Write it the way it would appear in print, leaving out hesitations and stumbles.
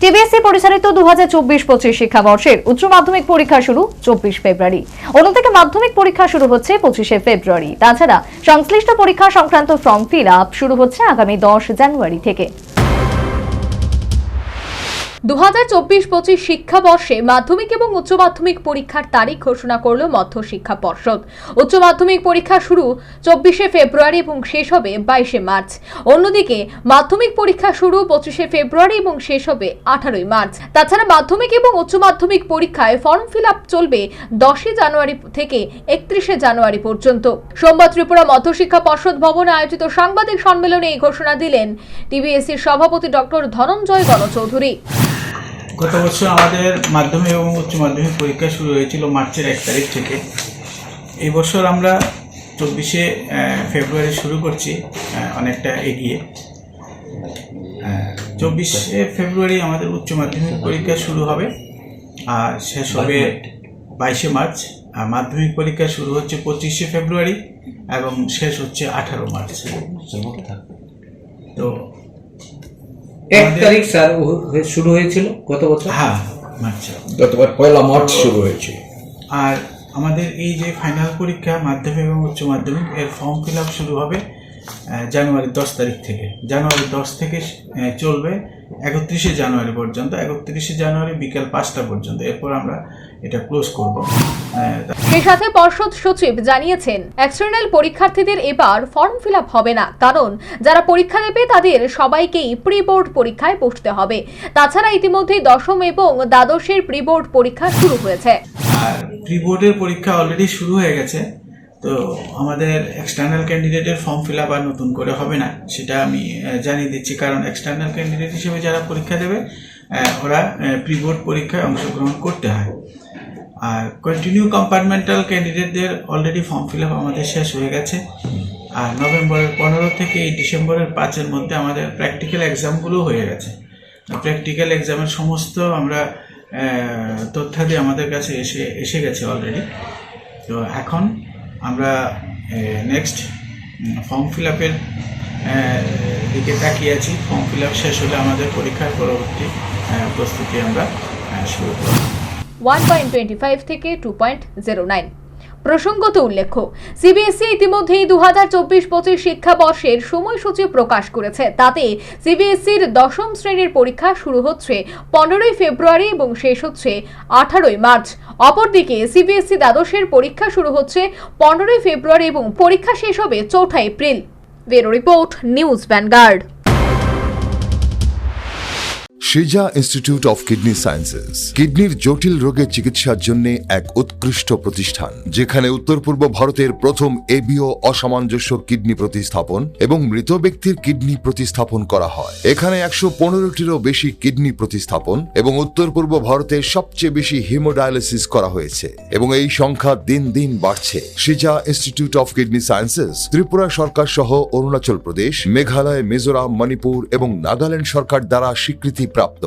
CBSE পরিচালিত 2024-25 শিক্ষাবর্ষের উচ্চ মাধ্যমিক পরীক্ষা শুরু 24 ফেব্রুয়ারি। অন্যদিকে মাধ্যমিক পরীক্ষা শুরু হচ্ছে 25 ফেব্রুয়ারি। তাছাড়া সংশ্লিষ্ট পরীক্ষা সংক্রান্ত ফর্ম ফিল আপ শুরু হচ্ছে আগামী 10 জানুয়ারি থেকে। 2024-25 শিক্ষাবর্ষে মাধ্যমিক এবং উচ্চ মাধ্যমিক পরীক্ষার তারিখ ঘোষণা করল মধ্য শিক্ষা পর্ষদ। উচ্চ মাধ্যমিক পরীক্ষা শুরু 24 ফেব্রুয়ারি এবং শেষ হবে 22 মার্চ। অন্যদিকে মাধ্যমিক পরীক্ষা শুরু 25 ফেব্রুয়ারি এবং শেষ হবে 18 মার্চ। তাছাড়া মাধ্যমিক এবং উচ্চ মাধ্যমিক পরীক্ষায় ফর্ম ফিল আপ চলবে 10 জানুয়ারি থেকে 31 জানুয়ারি পর্যন্ত। সোমবার ত্রিপুরা মধ্য শিক্ষা পর্ষদ ভবনে আয়োজিত সাংবাদিক সম্মেলনে এই ঘোষণা দিলেন টিবিএসসির সভাপতি ডক্টর ধনঞ্জয় গণচৌধুরী। গত বছর আমাদের মাধ্যমিক এবং উচ্চ মাধ্যমিক পরীক্ষা শুরু হয়েছিল মার্চের 1 তারিখ থেকে। এই বছর আমরা 24 ফেব্রুয়ারি শুরু করছি, অনেকটা এগিয়ে। 24 ফেব্রুয়ারি আমাদের উচ্চ মাধ্যমিক পরীক্ষা শুরু হবে আর শেষ হবে 22 মার্চ। আর মাধ্যমিক পরীক্ষা শুরু হচ্ছে 25 ফেব্রুয়ারি এবং শেষ হচ্ছে 18 মার্চ। তো 1 তারিখ স্যার শুরু হয়েছিল গত বছর। হ্যাঁ, মার্চ গতবার 1 মার্চ শুরু হয়েছে। আর আমাদের এই যে ফাইনাল পরীক্ষা মাধ্যমিক এবং উচ্চ মাধ্যমিক এর ফর্ম ফিল আপ শুরু হবে জানুয়ারি 10 তারিখ থেকে। জানুয়ারি 10 থেকে চলবে 31 জানুয়ারি পর্যন্ত, 31 জানুয়ারি বিকেল 5টা পর্যন্ত। এরপর আমরা এটা ক্লোজ করব। সেই সাথে পর্ষদ সচিব জানিয়েছেন, এক্সটার্নাল পরীক্ষার্থীদের এবার ফর্ম ফিল আপ হবে না, কারণ যারা পরীক্ষা দেবে তাদের সবাইকেই প্রি বোর্ড পরীক্ষায় বসতে হবে। তাছাড়া ইতিমধ্যেই দশম এবং দ্বাদশের প্রি বোর্ড পরীক্ষা শুরু হয়েছে। আর প্রি বোর্ডের পরীক্ষা অলরেডি শুরু হয়ে গেছে। তো আমাদের এক্সটার্নাল ক্যান্ডিডেটের ফর্ম ফিল আপ আর নতুন করে হবে না, সেটা আমি জানিয়ে দিচ্ছি। কারণ এক্সটার্নাল ক্যান্ডিডেট হিসেবে যারা পরীক্ষা দেবে ওরা প্রি বোর্ড পরীক্ষায় অংশগ্রহণ করতে হয়। আর কন্টিনিউ কম্পার্টমেন্টাল ক্যান্ডিডেটদের অলরেডি ফর্ম ফিল আপ আমাদের শেষ হয়ে গেছে। আর নভেম্বরের 15 থেকে এই ডিসেম্বরের 5-এর মধ্যে আমাদের প্র্যাকটিক্যাল এক্সামগুলো হয়ে গেছে। প্র্যাকটিক্যাল এক্সামের সমস্ত আমরা তথ্যাদি আমাদের কাছে এসে গেছে অলরেডি। তো এখন আমরা নেক্সট ফর্ম ফিল আপের দিকে তাকিয়ে আছি। ফর্ম ফিল আপ শেষ হলে আমাদের পরীক্ষার পরবর্তী প্রস্তুতি আমরা শুরু করব। 1.25 থেকে 2.09। প্রসঙ্গত উল্লেখ্য, সিবিএসই ইতিমধ্যেই 2024-25 শিক্ষাবর্ষের সময়সূচি প্রকাশ করেছে। তাতে সিবিএসইর দশম শ্রেণীর পরীক্ষা শুরু হচ্ছে 15 ফেব্রুয়ারি এবং শেষ হচ্ছে 18 মার্চ। অপরদিকে সিবিএসই দ্বাদশের পরীক্ষা শুরু হচ্ছে 15 ফেব্রুয়ারি এবং পরীক্ষা শেষ হবে 4 April. Bureau report, news vanguard. সিজা ইনস্টিটিউট অফ কিডনি সায়েন্সেস কিডনির জটিল রোগের চিকিৎসার জন্য এক উৎকৃষ্ট প্রতিষ্ঠান, যেখানে উত্তর পূর্ব ভারতের প্রথম এবিও অসামঞ্জস্য কিডনি প্রতিস্থাপন এবং মৃত ব্যক্তির কিডনি প্রতিস্থাপন করা হয়। এখানে 115টিরও বেশি কিডনি প্রতিস্থাপন এবং উত্তর পূর্ব ভারতের সবচেয়ে বেশি হিমোডায়ালিসিস করা হয়েছে এবং এই সংখ্যা দিন দিন বাড়ছে। সিজা institute of kidney sciences Tripura সরকার সহ অরুণাচল প্রদেশ, মেঘালয়, মিজোরাম, মণিপুর এবং নাগাল্যান্ড সরকার দ্বারা স্বীকৃতি প্রাপ্ত।